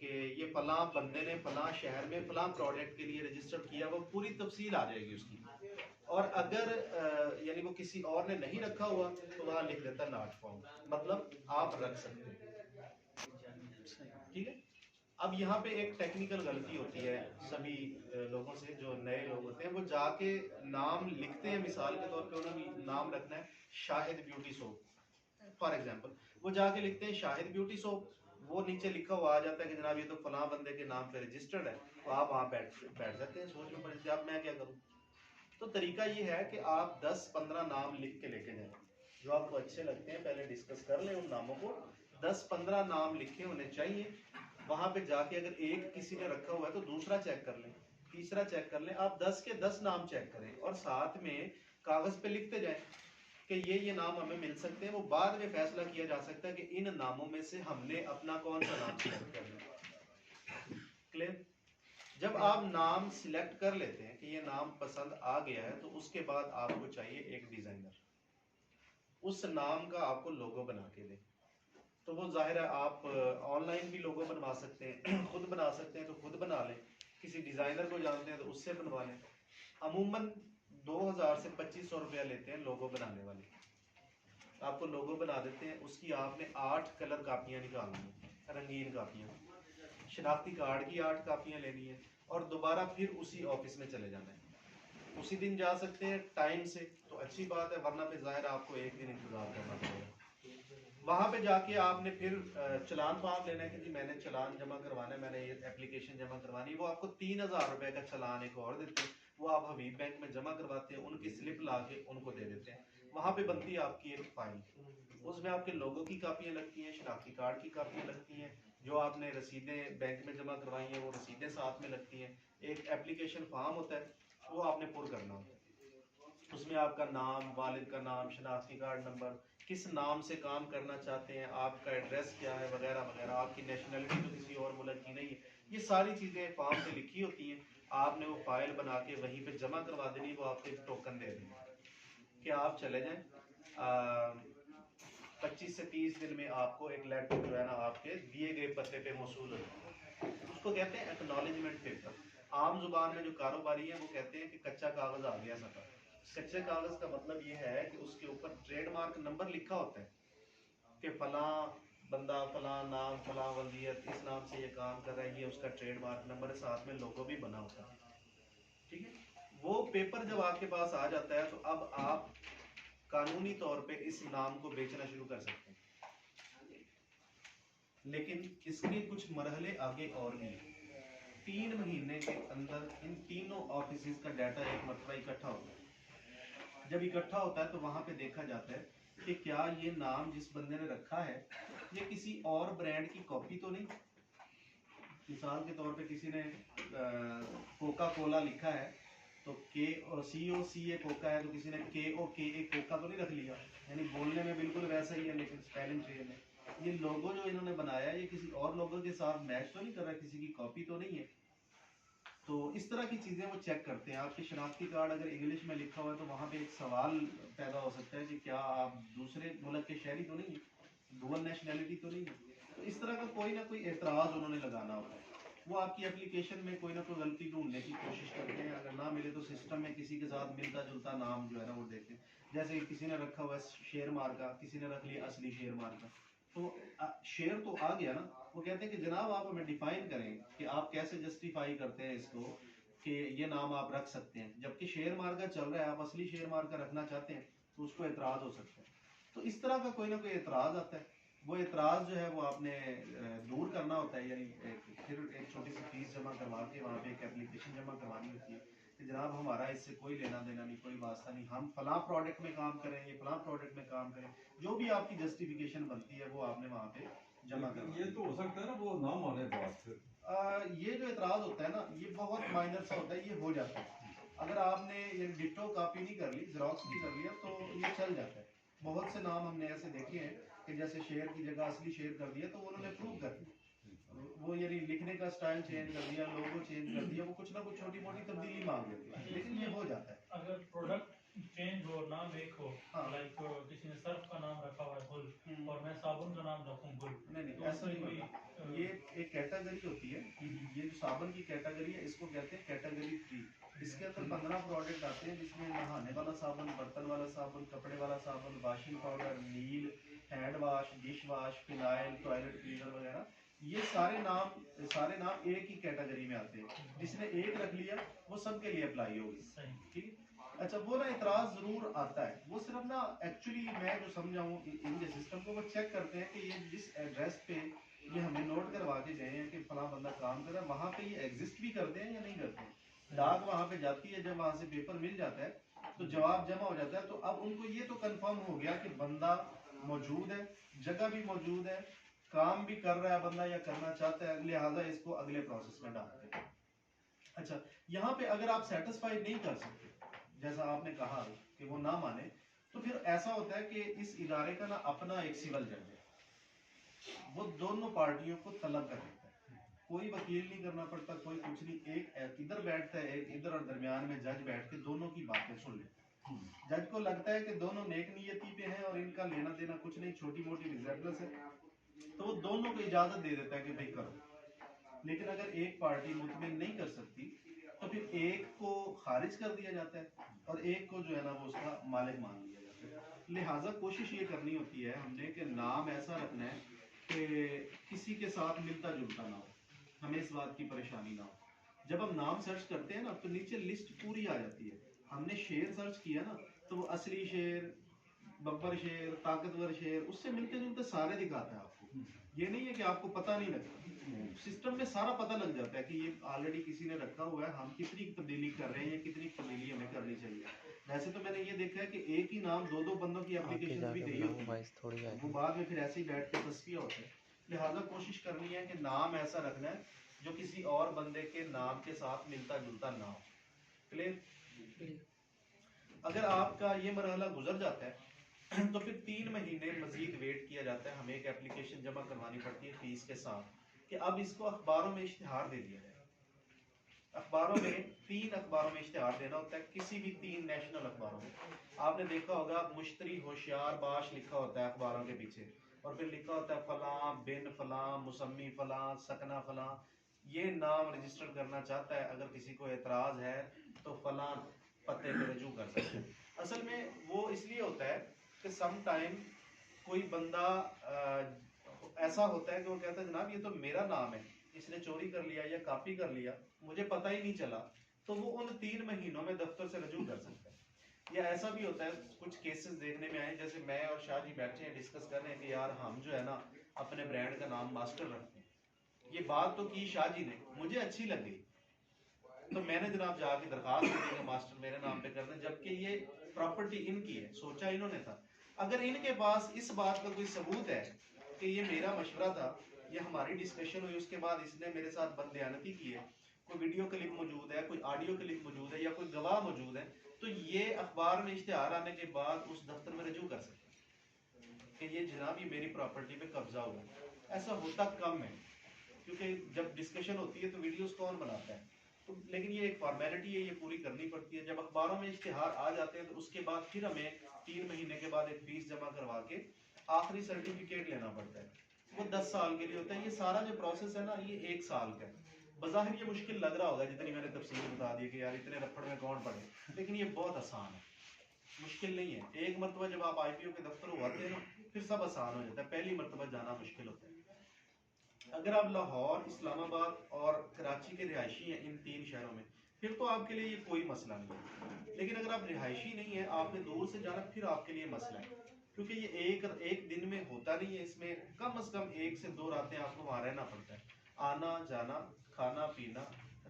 कि ये फलां बंदे ने फलां शहर में फलां प्रोडक्ट के लिए रजिस्टर किया, वो पूरी तफसील आ जाएगी उसकी। और अगर यानी वो किसी और ने नहीं रखा हुआ तो वहाँ लिख देता नॉट फाउंड, मतलब आप रख सकते हैं। ठीक है। अब यहाँ पे एक टेक्निकल गलती होती है सभी लोगों से, जो नए लोग होते हैं वो जाके नाम लिखते हैं। मिसाल के तौर पे उन्होंने नाम रखना है Shahid beauty soap for example, वो जाके लिखते हैं शाहिद ब्यूटी सोप, वो नीचे लिखा हुआ आ जाता है कि जनाब ये तो फलां बंदे के नाम पे रजिस्टर्ड है, तो आप वहाँ बैठ जाते हैं सोच में पड़ जाते हैं अब मैं क्या करूँ। तो तरीका ये है कि आप 10-15 नाम लिख के लेके जाएं जो आपको अच्छे लगते हैं, पहले डिस्कस कर लें उन नामों को। 10-15 नाम लिखे होने चाहिए। वहां पे जाके अगर एक किसी ने रखा हुआ है तो दूसरा चेक कर लें, तीसरा चेक कर लें। आप 10 के 10 नाम चेक करें और साथ में कागज पे लिखते जाएं कि ये नाम हमें मिल सकते हैं। वो बाद में फैसला किया जा सकता है कि इन नामों में से हमने अपना कौन सा नाम सिलेक्ट करना। क्लियर। जब आप नाम सिलेक्ट कर लेते हैं कि ये नाम पसंद आ गया है, तो उसके बाद आपको चाहिए एक डिजाइनर, उस नाम का आपको लोगो बना के दे। तो वो जाहिर है आप ऑनलाइन भी लोगो बनवा सकते हैं, खुद बना सकते हैं तो खुद बना लें, किसी डिजाइनर को जानते हैं तो उससे बनवा लें। अमूमन 2000 से 2500 रुपया लेते हैं लोगो बनाने वाले। आपको लोगो बना देते हैं, उसकी आपने 8 कलर कापियां निकालनी है, रंगीन कापियां। शनाख्ती कार्ड की 8 कापियां लेनी है और दोबारा फिर उसी ऑफिस में चले जाना है। उसी दिन जा सकते हैं टाइम से तो अच्छी बात है, वरना फिर जाहिर आपको एक दिन इंतजार करना पड़ेगा। वहां पे जाके आपने फिर चलान फॉर्म लेना है कि जी मैंने चलान जमा करवाना है, मैंने ये एप्लीकेशन जमा करवानी है। वो आपको 3000 रुपए का चलान एक और देते हैं, वो आप हबीब बैंक में जमा करवाते हैं, उनकी स्लिप ला के उनको दे देते हैं। वहां पे बनती है आपकी एक फाइल, उसमें आपके लोगों की कापियां लगती हैं, शनाख्ती कार्ड की कापियां लगती हैं, जो आपने रसीदें बैंक में जमा करवाई हैं वो रसीदें साथ में लगती हैं। एक एप्लीकेशन फॉर्म होता है वो आपने पुर करना होता है, उसमें आपका नाम, वालिद का नाम, शनाख्ती कार्ड नंबर, किस नाम से काम करना चाहते हैं, आपका एड्रेस क्या है वगैरह वगैरह, आपकी नेशनलिटी तो किसी और मुल्क की नहीं है, ये सारी चीज़ें फॉर्म पे लिखी होती हैं। आपने वो फाइल बना के वहीं पे जमा करवा देनी, वो आपको एक टोकन दे देंगे कि आप चले जाएं। 25 से 30 दिन में आपको एक लेटर जो है ना आपके दिए गए पते पे मौसूल हो जाए, उसको कहते हैं एक्नॉलेजमेंट पेपर। आम जुबान में जो कारोबारी है वो कहते हैं कि कच्चा कागज आ गया सफर। कच्चे कागज का मतलब ये है कि उसके ऊपर ट्रेडमार्क नंबर लिखा होता है कि फलां बंदा फलां नाम फलां वलीयत इस नाम से ये काम कर रहा है, ये उसका ट्रेडमार्क नंबर है, साथ में लोगो भी बना होता है। ठीक है। वो पेपर जब आपके पास आ जाता है तो अब आप कानूनी तौर पे इस नाम को बेचना शुरू कर सकते हैं। लेकिन इसके कुछ मरहले आगे और भी। 3 महीने के अंदर इन तीनों ऑफिस का डाटा एक मरतबा इकट्ठा होता है। जब इकट्ठा होता है तो वहां पे देखा जाता है कि क्या ये नाम जिस बंदे ने रखा है ये किसी और ब्रांड की कॉपी तो नहीं। मिसाल के तौर पे किसी ने कोका कोला लिखा है तो COCA कोका है, तो किसी ने KOKA कोका तो नहीं रख लिया, यानी बोलने में बिल्कुल वैसा ही है लेकिन स्पेलिंग सेम है। ये लोगो जो इन्होंने बनाया है ये किसी और लोगों के साथ मैच तो नहीं कर रहा, किसी की कॉपी तो नहीं है। तो इस तरह की चीजें वो चेक करते हैं। आपके शनाख्ती कार्ड अगर इंग्लिश में लिखा हुआ है तो वहां पे एक सवाल पैदा हो सकता है कि क्या आप दूसरे मुल्क के शहरी तो नहीं है, डुअल नेशनैलिटी तो नहीं है। तो इस तरह का कोई ना कोई एतराज उन्होंने लगाना होता है। वो आपकी एप्लीकेशन में कोई ना कोई गलती ढूंढने की कोशिश करते हैं, अगर ना मिले तो सिस्टम में किसी के साथ मिलता जुलता नाम जो है ना वो देखते हैं। जैसे किसी ने रखा हुआ है शेर मार्का, किसी ने रख लिया असली शेर मार्का, तो शेयर तो आ गया ना। वो कहते हैं कि जनाब आप हमें डिफाइन करें कि आप कैसे जस्टिफाई करते हैं इसको कि ये नाम आप रख सकते हैं, जबकि शेयर मार्का चल रहा है, आप असली शेयर मार्का रखना चाहते हैं तो उसको एतराज हो सकता है। तो इस तरह का कोई ना कोई एतराज आता है, वो एतराज जो है वो आपने दूर करना होता है। यानी फिर एक छोटी सी फीस जमा करवा के वहाँ पे एक एप्लीकेशन जमा करवानी होती है कि जनाब हमारा इससे कोई लेना देना नहीं, कोई वास्ता नहीं, हम फलां प्रोडक्ट में काम करें, ये फलां प्रोडक्ट में काम करें, जो भी आपकी जस्टिफिकेशन बनती है वो आपने वहाँ पे जमा करना। ये तो हो सकता है ना वो नाम आने बाद ये जो एतराज होता है ना ये बहुत माइनर सा होता है, ये हो जाता है। अगर आपने ये डिटो कॉपी नहीं कर ली, जेरोक्स नहीं कर लिया तो ये चल जाता है। बहुत से नाम हमने ऐसे देखे हैं कि जैसे शेर की जगह असली शेर कर दिया तो उन्होंने प्रूव कर दिया, वो यानी लिखने का स्टाइल चेंज कर दिया, लोगो चेंज कर दिया, वो कुछ ना कुछ छोटी मोटी तब्दीली मांग लेती है, लेकिन ये हो जाता है। अगर प्रोडक्ट चेंज हो, नाम एक हो, हाँ। लाइक किसी ने सर्फ का नाम रखा हुआ है गुल और मैं साबुन का नाम रखूं गुल, नहीं तो ऐसा उसमें नहीं कोई होता। ये एक कैटेगरी होती है, ये जो साबुन की कैटेगरी है इसको कहते हैं कैटेगरी 3। इसके अंदर 15 प्रोडक्ट आते हैं जिसमें नहाने वाला साबुन, बर्तन वाला साबुन, कपड़े वाला साबुन, वॉशिंग पाउडर, नील, hand wash, dish wash, phenyl, toilet cleaner वगैरह। ये सारे नाम एक ही कैटेगरी में आते हैं। जिसने एक रख लिया वो सबके लिए अप्लाई होगी। सही। ठीक है। अच्छा, वो ना इतराज जरूर आता है, वो सिर्फ ना एक्चुअली मैं जो समझा हूँ इनके सिस्टम को, वो चेक करते हैं कि ये जिस एड्रेस पे ये हमें नोट करवा के गए हैं कि फला बंदा काम कर रहा है, वहाँ पे ये एग्जिस्ट भी करते हैं या नहीं करते हैं। डाक वहाँ पे जाती है, जब वहाँ से पेपर मिल जाता है तो जवाब जमा हो जाता है, तो अब उनको ये तो कंफर्म हो गया कि बंदा मौजूद है, जगह भी मौजूद है, काम भी कर रहा है बंदा या करना चाहता है, लिहाजा इसको अगले प्रोसेस में डालते हैं। अच्छा, यहाँ पे अगर आप सेटिस्फाई नहीं कर सकते, जैसा आपने कहा कि वो ना माने, तो फिर ऐसा होता है कि इस इदारे का ना अपना एक सिविल जज है, वो दोनों पार्टियों को तलब कर देता है। कोई वकील नहीं करना पड़ता, कोई कुछ नहीं, एक इधर बैठता है, एक इधर, और दरमियान में जज बैठ के दोनों की बातें सुन लेता है। जज को लगता है कि दोनों नेक नियति पे हैं और इनका लेना देना कुछ नहीं, छोटी मोटी रिजेप्टनेस है, तो वो दोनों को इजाजत दे देता है कि भाई करो। लेकिन अगर एक पार्टी मुतमिन नहीं कर सकती तो फिर एक को खारिज कर दिया जाता है और एक को जो है ना वो उसका मालिक मान लिया जाता है। लिहाजा कोशिश ये करनी होती है हमने कि नाम ऐसा रखना है कि किसी के साथ मिलता जुलता ना हो, हमें इस बात की परेशानी ना हो। जब हम नाम सर्च करते हैं ना तो नीचे लिस्ट पूरी आ जाती है। हमने शेर सर्च किया ना तो वो असली शेर, बब्बर शेर, ताकतवर शेर, उससे मिलते जुलते सारे दिखाता है आपको। ये नहीं है कि आपको पता नहीं लगता, सिस्टम में सारा पता लग जाता है कि ये ऑलरेडी किसी ने रखा हुआ है, हम कितनी तब्दीली कर रहे हैं, कितनी तब्दीली हमें करनी चाहिए। वैसे तो मैंने ये देखा है कि एक ही नाम दो दो बंदों की एप्लीकेशन भी गई होती है, वो बाद में फिर ऐसे ही बैठ के तस्वीर होते हैं। लिहाजा कोशिश करनी है कि नाम ऐसा रखना है जो किसी और बंदे के नाम के साथ मिलता जुलता ना हो। क्लियर? अगर आपका ये मरहला गुजर जाता है तो फिर 3 महीने मजीद वेट किया जाता है, हमें एक एप्लीकेशन जमा करवानी पड़ती है फीस के साथ कि अब इसको अखबारों में इश्तिहार दे दिया जाए। अखबारों में 3 अखबारों में इश्तिहार देना होता है, किसी भी 3 नेशनल अखबारों में। आपने देखा होगा मुश्तरी होशियार बाश लिखा होता है अखबारों के पीछे, और फिर लिखा होता है फलां बिन फलां मुसम्मी फलां सकना फलां। ये नाम रजिस्टर करना चाहता है, अगर किसी को एतराज है तो फलां पते पे रजू कर सकते हैं। असल में वो इसलिए होता है कि सम टाइम कोई बंदा ऐसा होता है कि वो कहता है जनाब ये तो मेरा नाम है, इसने चोरी कर लिया या कॉपी कर लिया, मुझे पता ही नहीं चला, तो वो उन 3 महीनों में दफ्तर से रजू कर सकता है। या ऐसा भी होता है, कुछ केसेस देखने में आए, जैसे मैं और शाह जी बैठे हैं डिस्कस कर रहे हैं कि यार हम जो है ना अपने ब्रांड का नाम मास्टर रखते हैं। ये बात तो की शाह जी ने, मुझे अच्छी लग गई, तो मैंने जनाब जाके दरखास्त दी कि मास्टर मेरे नाम पे कर दें, जबकि ये प्रॉपर्टी इनकी है, सोचा इन्होंने था। अगर इनके पास इस बात का कोई सबूत है कि ये मेरा मशवरा था, ये हमारी डिस्कशन हुई, उसके बाद इसने मेरे साथ बददयानती की है, कोई वीडियो क्लिप मौजूद है, कोई ऑडियो क्लिप मौजूद है या कोई गवाह मौजूद है, तो ये अखबार में इश्तिहार आने के बाद उस दफ्तर में रजू कर सकते हैं कि ये जनाब ये मेरी प्रॉपर्टी पे कब्जा हुआ। ऐसा होता कम है, क्योंकि जब डिस्कशन होती है तो वीडियोस कौन बनाता है, तो लेकिन ये एक फॉर्मेलिटी है, ये पूरी करनी पड़ती है। जब अखबारों में इश्तिहार आ जाते हैं तो उसके बाद फिर हमें 3 महीने के बाद एक फीस जमा करवा के आखिरी सर्टिफिकेट लेना पड़ता है, वो 10 साल के लिए होता है। ये सारा जो प्रोसेस है ना ये 1 साल का है। बज़ाहिर ये मुश्किल लग रहा होगा, जितनी मैंने तफसील बता दी कि यार इतने रफड़ में कौन पड़े, लेकिन ये बहुत आसान है, मुश्किल नहीं है। एक मरतबा जब आप IPO के दफ्तर होते हैं ना फिर सब आसान हो जाता है, पहली मरतबा जाना मुश्किल होता है। अगर आप लाहौर, इस्लामाबाद और कराची के रिहायशी हैं इन 3 शहरों में, फिर तो आपके लिए ये कोई मसला नहीं है। लेकिन अगर आप रिहायशी नहीं है, आपने दूर से जाना, फिर आपके लिए मसला है, क्योंकि ये एक दिन में होता नहीं है, इसमें कम से कम 1 से 2 रातें आपको वहाँ रहना पड़ता है। आना जाना, खाना पीना,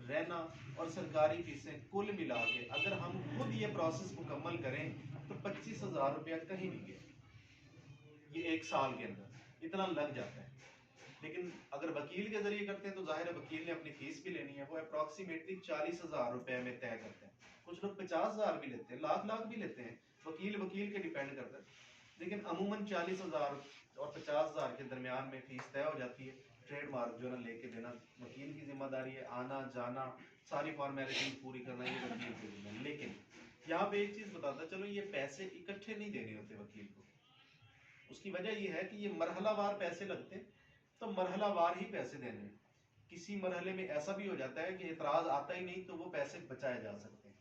रहना और सरकारी फीसें कुल मिला के अगर हम खुद ये प्रोसेस मुकम्मल करें तो 25,000 रुपया कहीं नहीं गया, ये 1 साल के अंदर इतना लग जाता है। लेकिन अगर वकील के जरिए करते हैं तो जाहिर है वकील ने अपनी फीस भी लेनी है, वो अप्रॉक्सीमेटली 40,000 रुपए में तय करते हैं। कुछ लोग 50,000 भी लेते हैं, लाख भी लेते हैं, वकील के डिपेंड करता है। लेकिन अमूमन 40,000 और 50,000 के दरमियान में फीस तय हो जाती है। ट्रेडमार्क जो है ना लेके देना वकील की जिम्मेदारी है, आना जाना सारी फॉर्मेलिटी पूरी करना ये वकील की जिम्मेदारी। लेकिन यहाँ पे एक चीज बताता चलो, ये पैसे इकट्ठे नहीं देने होते वकील को। उसकी वजह ये है कि ये मरहलावार पैसे लगते हैं, तो मरहलावार ही पैसे देने हैं। किसी मरहले में ऐसा भी हो जाता है कि एतराज आता ही नहीं, तो वो पैसे बचाए जा सकते हैं।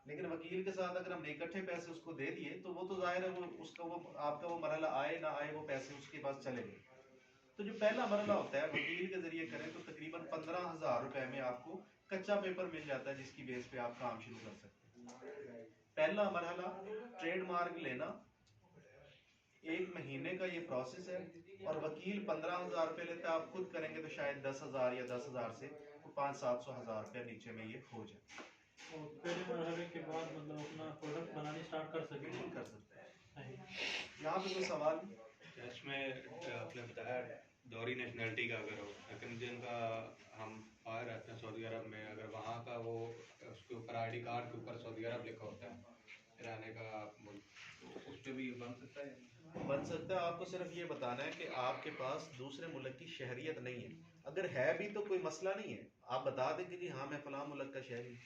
लेकिन वकील के साथ अगर हमने इकट्ठे पैसे उसको दे दिए तो वो तो जाहिर है वो उसका वो आपका वो मरहला आए ना आए वो पैसे उसके पास चले गए। तो जो पहला मरहला होता है वकील के जरिए करें तो तकरीबन 15,000 रुपए में आपको कच्चा पेपर मिल जाता है जिसकी बेस पे आप काम शुरू कर सकते हैं। पहला मरहला ट्रेडमार्क लेना, 1 महीने का ये प्रोसेस है, और वकील 15,000 रुपए लेता है। आप खुद करेंगे तो शायद 10,000 या 10,000 से 500-700 रुपया नीचे में ये हो जाए। और पहले मरहले के बाद मतलब अपना प्रोडक्ट बनाने स्टार्ट कर सके। बिल्कुल कर सकते हैं। सही। यहाँ पे कोई सवाल? इसमें आपने बताया दौरी नेशनलिटी का अगर हो, लेकिन जिनका हम बाहर रहते हैं सऊदी अरब में, अगर वहाँ का वो उसके ऊपर आईडी कार्ड के ऊपर सऊदी अरब लिखा होता है रहने का मुल्क, तो उस पर भी बन सकता है? बन सकता है। आपको सिर्फ ये बताना है कि आपके पास दूसरे मुल्क की शहरियत नहीं है। अगर है भी तो कोई मसला नहीं है, आप बता दें कि जी हाँ मैं फलां मुल्क का शहरी।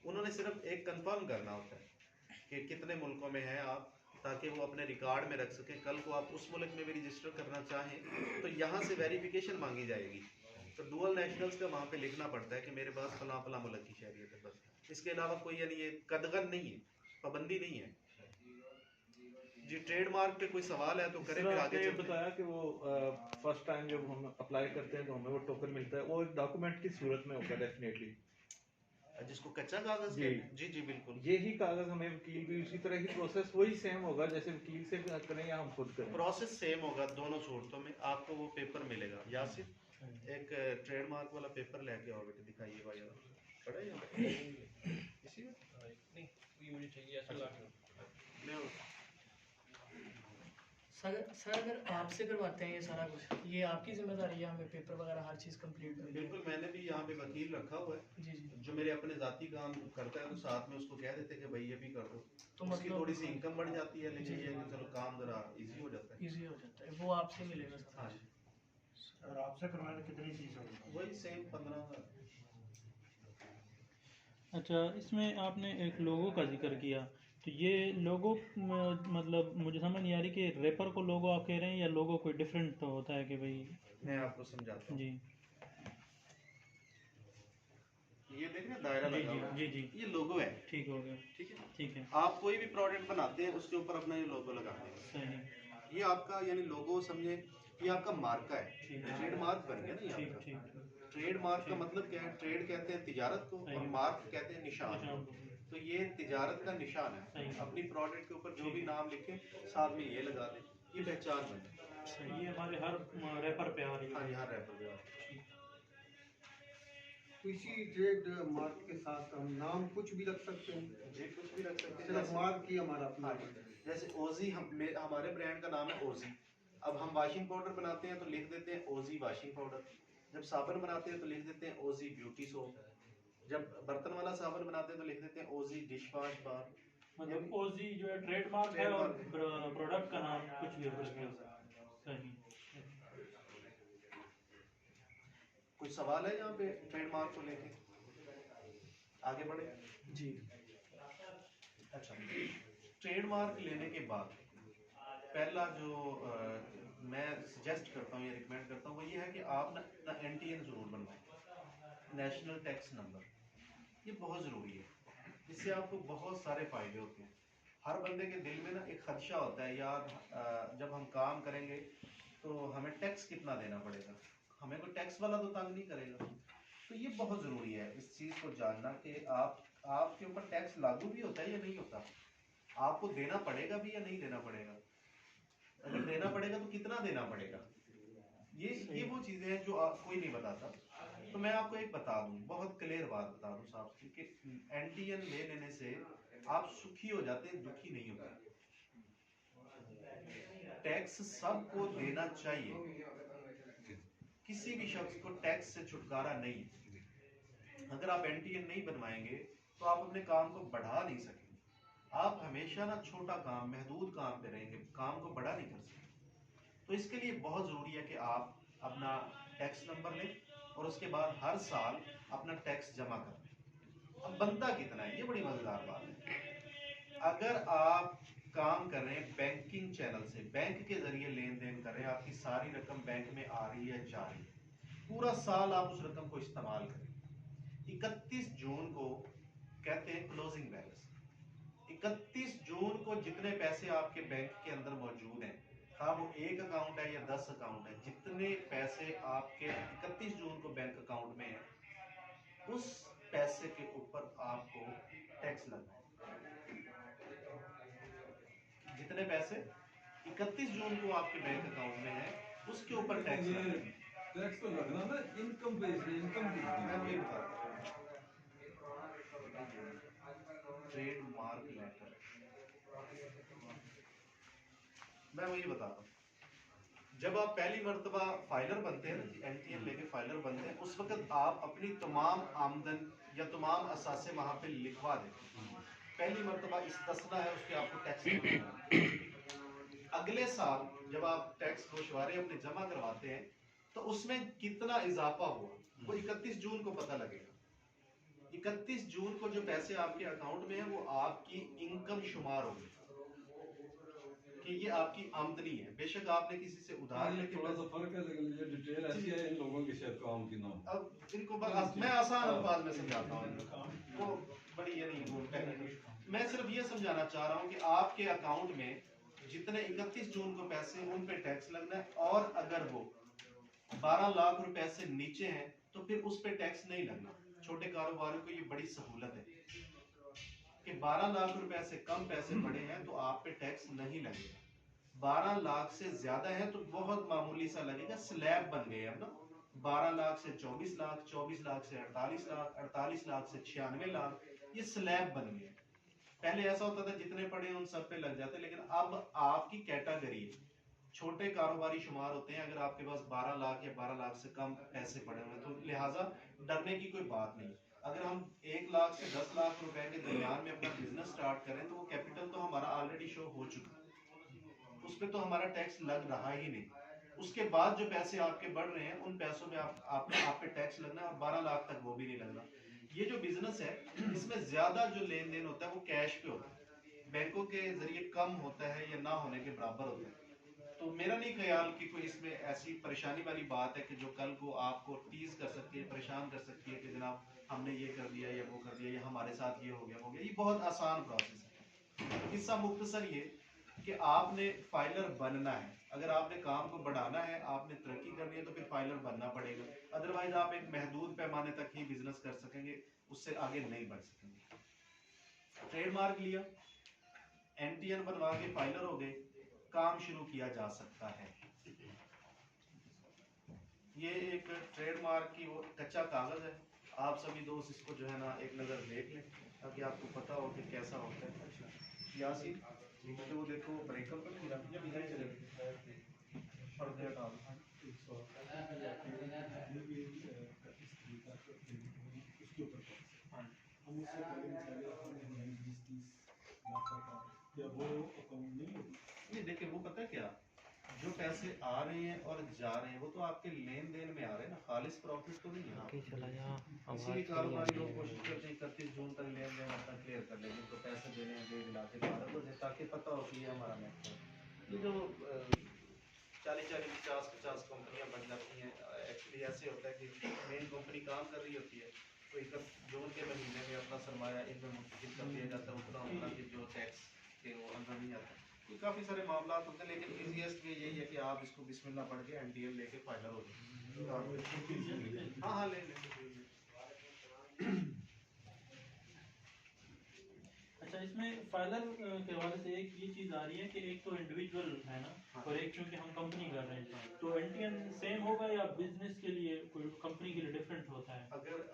उन्होंने सिर्फ एक कंफर्म करना होता है कि कितने मुल्कों में है आप, ताकि वो अपने रिकॉर्ड में रख सकें। कल को आप उस मुल्क में भी रजिस्टर करना चाहें तो यहाँ से वेरिफिकेशन मांगी जाएगी, तो डुअल नेशनल्स का वहाँ पे लिखना पड़ता है कि मेरे पास फलां फलां मुल्क की शहरियत है। बस इसके अलावा कोई यानी ये कदगन नहीं है, पाबंदी नहीं है जी। ट्रेडमार्क पे कोई सवाल है तो करें, फिर आगे आपने चलते हैं। बताया कि वो फर्स्ट टाइम जब हम अप्लाई करते हैं तो हमें वो टोकन मिलता है, वो एक डॉक्यूमेंट की सूरत में होगा डेफिनेटली, जिसको कच्चा कागज जी। कहते हैं। जी जी बिल्कुल। यही कागज हमें वकील भी उसी तरह की प्रोसेस वही सेम होगा जैसे वकील से करें या हम खुद करें? प्रोसेस सेम होगा दोनों सूरतों में। आपको वो पेपर मिलेगा। यासिर एक ट्रेडमार्क वाला पेपर लेके आओ बेटे, दिखाइए भाई। पढ़ा है यहाँ? इसी में नहीं, ये मुझे चाहिए ऐसा ले आओ। सर अगर आपसे करवाते हैं ये सारा कुछ, ये आपकी जिम्मेदारी है हमें पेपर वगैरह हर चीज़ कंप्लीट करनी? बिल्कुल, मैंने भी यहाँ पे वकील रखा हुआ है जी जी। जो मेरे अपने जाती काम करता है, तो साथ में उसको कह देते हैं कि भाई ये भी कर दो, तो उसकी मतलब थोड़ी सी इनकम बढ़ जाती है। लेकिन जी। ये है कि चलो काम जरा इजी हो जाता है। इजी हो जाता है, वो आपसे मिलेगा सर? हाँ जी, और आपसे करवाने कितनी फीस होगी? वही सेम 15,000। अच्छा, इसमें आपने एक लोगो का जिक्र किया, तो ये लोगो मतलब मुझे समझ नहीं आ रही कि रैपर को लोगो आप कह रहे हैं या लोगो कोई डिफरेंट तो होता है कि भाई? मैं आपको समझाता हूँ। जी ये देख रहे हैं दायरा जी लगा हुआ है, जी जी, ये लोगो है। ठीक हो गया, ठीक है, ठीक है, आप कोई भी प्रोडक्ट बनाते हैं उसके ऊपर अपना ये लोगो लगाते हैं। सही, ये आपका यानी लोगो समझे, ये आपका मार्का है। ठीक है, ट्रेडमार्क बन गया ना ये ठीक आपका। ठीक, ट्रेडमार्क का मतलब क्या है? ट्रेड कहते हैं तिजारत को, और मार्क कहते हैं निशान। निशान, तो ये तिजारत का निशान है। सही। अपनी प्रोडक्ट के ऊपर जो भी नाम लिखे साथ में ये लगा दें, ये पहचान बने। सही, ये हमारे हर रैपर पे आ रही हाँ है। यहाँ रैपर पे आप। इसी ट्रेड मार्क के साथ हम नाम कुछ भी रख सकते हैं, जी कुछ भी रख सकते हैं। सिर्फ जैसे- मार्क ही हमारा अपना हाँ जी, जैसे ओजी हमारे ब्रांड का नाम है ओजी। अब हम वॉशिंग पाउडर बनाते हैं तो लिख देते हैं ओजी वॉशिंग पाउडर। जब साबुन बनाते हैं तो लिख देते हैं ओजी ब्यूटी सोप। जब बर्तन वाला साबुन बनाते हैं तो लिख देते हैं ओजी डिश वॉश बार। मतलब ओजी जो है ट्रेडमार्क है और प्रोडक्ट का नाम कुछ भी हो सकता है। सही, कुछ सवाल है यहाँ पे ट्रेडमार्क को लेके? आगे बढ़े जी। अच्छा, ट्रेडमार्क लेने के बाद पहला जो मैं सजेस्ट करता हूँ या रिकमेंड करता हूँ वो ये है कि आप ना NTN ज़रूर बनवाएं, नेशनल टैक्स नंबर। ये बहुत ज़रूरी है, इससे आपको बहुत सारे फ़ायदे होते हैं। हर बंदे के दिल में ना एक खदशा होता है, यार जब हम काम करेंगे तो हमें टैक्स कितना देना पड़ेगा, हमें कोई टैक्स वाला तो तंग नहीं करेगा। तो ये बहुत ज़रूरी है इस चीज़ को जानना कि आपके ऊपर टैक्स लागू भी होता है या नहीं होता, आपको देना पड़ेगा भी या नहीं देना पड़ेगा, अगर देना पड़ेगा तो कितना देना पड़ेगा। ये वो चीज़ें हैं जो कोई नहीं बताता। तो मैं आपको एक बता दूं, बहुत क्लियर बात बता दूं साहब कि NTN ले लेने से आप सुखी हो जाते हैं, दुखी नहीं होते। टैक्स सबको देना चाहिए, किसी भी शख्स को टैक्स से छुटकारा नहीं है। अगर आप NTN नहीं बनवाएंगे तो आप अपने काम को बढ़ा नहीं सकेंगे। आप हमेशा ना छोटा काम, महदूद काम पे रहेंगे, काम को बड़ा नहीं कर सकते। तो इसके लिए बहुत ज़रूरी है कि आप अपना टैक्स नंबर लें और उसके बाद हर साल अपना टैक्स जमा करें। अब बनता कितना है, ये बड़ी मजेदार बात है। अगर आप काम कर रहे हैं बैंकिंग चैनल से, बैंक के जरिए लेन देन कर रहे हैं, आपकी सारी रकम बैंक में आ रही है, जा रही है, पूरा साल आप उस रकम को इस्तेमाल करें। 31 जून को कहते हैं क्लोजिंग बैलेंस। 31 जून को जितने पैसे आपके बैंक के अंदर मौजूद हैं, हाँ वो एक अकाउंट है या 10 अकाउंट है, जितने पैसे आपके 31 जून को बैंक अकाउंट में है, उस पैसे के ऊपर आपको टैक्स लगना है। जितने पैसे 31 जून को आपके बैंक अकाउंट में है, उसके ऊपर टैक्स लगना है। टैक्स तो लगना ना, इनकम पे, इनकम मैं वही की बता रहा हूँ, ट्रेडमार्क लेटर, मैं वही बता रहा हूँ। जब आप पहली मर्तबा फाइलर बनते हैं ना, एनटीएन लेके फाइलर बनते हैं, उस वक्त आप अपनी तमाम आमदन या तमाम असासे वहां पे लिखवा देते हैं। पहली मर्तबा इस्तस्ना है, उस पर आपको टैक्स देना है। अगले साल जब आप टैक्स गोशवारे अपने जमा करवाते हैं, तो उसमें कितना इजाफा हुआ वो 31 जून को पता लगेगा। 31 जून को जो पैसे आपके अकाउंट में है, वो आपकी इनकम शुमार होगी कि ये आपकी आमदनी है। बेशक आपने किसी से उधार लेके, थोड़ा सा फर्क है, लेकिन ये डिटेल ऐसी है इन लोगों की शायद काम की ना हो। अब इनको मैं आसान अल्फाज में समझाता हूँ, वो बड़ी ये नहीं, वो टेक्निकल। मैं सिर्फ ये समझाना चाह रहा हूँ कि आपके अकाउंट में जितने 31 जून को पैसे, उन पे टैक्स लगना है, और अगर वो 12 लाख रुपए से नीचे हैं तो फिर उस पे टैक्स नहीं लगना। छोटे कारोबारियों को ये बड़ी सहूलत है कि 12 लाख रुपए से कम पैसे पड़े हैं तो आप पे टैक्स नहीं लगेगा। 12 लाख से ज्यादा है तो बहुत मामूली सा लगेगा, स्लैब बन गए अब ना। 12 लाख से 24 लाख, 24 लाख से 48 लाख, 48 लाख से 96 लाख, ये स्लैब बन गए। पहले ऐसा होता था जितने पड़े उन सब पे लग जाते, लेकिन अब आपकी कैटेगरी छोटे कारोबारी शुमार होते हैं। अगर आपके पास 12 लाख या 12 लाख से कम पैसे पड़े हुए हैं, तो लिहाजा डरने की कोई बात नहीं। अगर हम 1 लाख से 10 लाख रुपए के दरमियान में अपना बिजनेस स्टार्ट करें, तो वो कैपिटल तो हमारा ऑलरेडी शो हो चुका है, उस पर तो हमारा टैक्स लग रहा ही नहीं। उसके बाद जो पैसे आपके बढ़ रहे हैं, उन पैसों में आप पे टैक्स लगना है, और 12 लाख तक वो भी नहीं लगना। ये जो बिजनेस है, इसमें ज्यादा जो लेन देन होता है वो कैश पे होता है, बैंकों के जरिए कम होता है या ना होने के बराबर होता है। तो मेरा नहीं ख्याल कि कोई इसमें ऐसी परेशानी वाली बात है कि जो कल को आपको टीज कर सकती है, परेशान कर सकती है कि जनाब हमने ये कर दिया या वो कर दिया, या हमारे साथ ये हो गया। ये बहुत आसान प्रोसेस है। किस्सा मुख्तसर ये कि आपने फाइलर बनना है। अगर आपने काम को बढ़ाना है, आपने तरक्की करनी है, तो फिर फाइलर बनना पड़ेगा। अदरवाइज आप एक महदूद पैमाने तक ही बिजनेस कर सकेंगे, उससे आगे नहीं बढ़ सकेंगे। ट्रेडमार्क लिया, एनटीएन बनवा के फाइलर हो गए, काम शुरू किया जा सकता है। ये एक ट्रेडमार्क की वो कच्चा कागज है। आप सभी दोस्त इसको जो है ना एक नज़र देख लें, ताकि आपको पता हो कि कैसा होता है। यासीन तो वो देखो ब्रेकअप पर पूरा पर्दे हटा नहीं। देखिए वो पता है क्या, जो पैसे आ रहे हैं और जा रहे हैं वो तो आपके लेन देन में आ रहे हैं ना, खालिस प्रॉफिट तो नहीं है। इसीलिए कारोबारी लोग कोशिश करते हैं 31 जून तक लेन देन अपना क्लियर कर लेंगे, तो पैसे देने हैं 1.5 लाख 12 बजे, ताकि पता हो कि ये हमारा नेट है। ये जो 40-40, 50-50 कंपनियां बन जाती हैं, एक्चुअली ऐसे होता है कि मेन कंपनी काम कर रही होती है, तो 31 जून के महीने में अपना सरमाया इनमें मुंतकिल कर दिया जाता है, उतना कि जो टैक्स के वो अंदर नहीं आता। तो काफ़ी सारे मामला होते हैं, लेकिन ईजीएस्ट वे यही है कि आप इसको बिस्मिल्लाह पढ़ के एनटीएल लेके फाइलर हो जाए। हाँ हाँ ले अच्छा, इसमें फाइलर के हवाले से एक ये चीज़ आ रही है कि एक तो इंडिविजुअल है ना, और एक चूंकि हम कंपनी कर रहे हैं, तो एनटीएन सेम होगा या बिजनेस के लिए कोई कंपनी के लिए डिफरेंट होता है?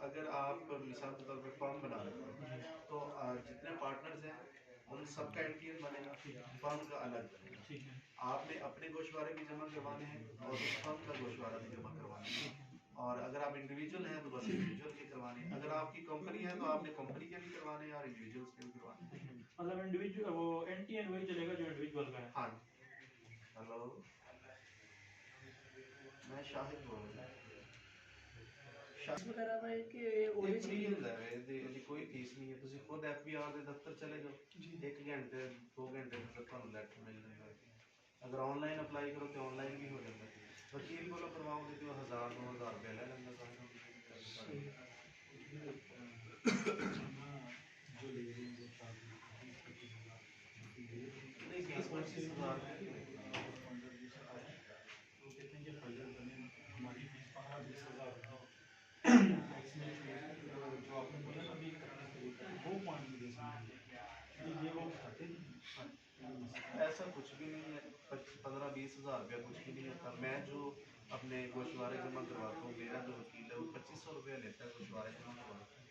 अगर आप मिसाल के तौर पर फर्म बना रहे हैं, तो जितने पार्टनर्स हैं उन सबका एनटीएन बनेगा, फर्म का अलग बनेगा। ठीक है। आपने अपने गोशवारे भी जमा करवाने हैं और उस फर्म का गोशवारा भी जमा करवाना है। और अगर आप इंडिविजुअल हैं तो बस इंडिविजुअल के करवाने हैं। अगर आपकी कंपनी है तो आपने कंपनी के भी करवाने हैं और इंडिविजुअल्स के भी करवाने हैं। मतलब इंडिविजुअल वो एनटीएन वही चलेगा जो इंडिविजुअल का है। हाँ। हेलो, मैं शाहिद बोल रहा हूँ। ਸ਼ਾਇਦ वगैरह वा कि और ਇਹ ਫ੍ਰੀ ਹੁੰਦਾ ਹੈ, ਇਹਦੀ ਕੋਈ ਫੀਸ ਨਹੀਂ ਹੈ। ਤੁਸੀਂ ਖੁਦ FBR ਦੇ ਦਫ਼ਤਰ ਚਲੇ ਜਾਓ, 1 ਘੰਟੇ 2 ਘੰਟੇ ਤੱਕ ਤੁਹਾਨੂੰ ਲੈਟਰ ਮਿਲ ਜਾਂਦਾ ਹੈ। ਅਗਰ ਆਨਲਾਈਨ ਅਪਲਾਈ ਕਰੋ ਤੇ ਆਨਲਾਈਨ ਵੀ ਹੋ ਜਾਂਦਾ ਹੈ। ਵਕੀਲ ਕੋਲੋਂ ਕਰਵਾਓਗੇ ਤੇ ਉਹ 1000-2000 ਰੁਪਏ ਲੈ ਲੈਂਦਾ ਸਾਰਾ। नहीं 20-25 हज़ार ऐसा कुछ भी नहीं है। 15-20 हज़ार रुपया कुछ भी नहीं होता। मैं जो अपने गोशवारे जमा करवाता हूँ, मेरा जो वकील है वो 2500 रुपया लेता है गोशवारे जमा करवाता है।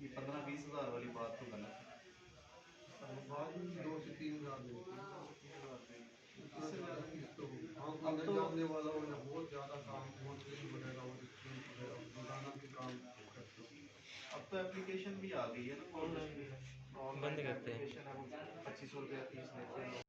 ये 15-20 हज़ार वाली बात तो गलत है। बाद में 2 से 3 हज़ार देते हैं। इससे ज़्यादा नहीं। हाँ, अंदर जानने वाला हो या बहुत ज़्यादा काम बहुत वगैरह और रोजाना के काम करते हैं। अब तो एप्लीकेशन भी आ गई है ना, ऑनलाइन बंद करते हैं। एप्लीकेशन है, वो 2500 रुपया फीस लेते हैं।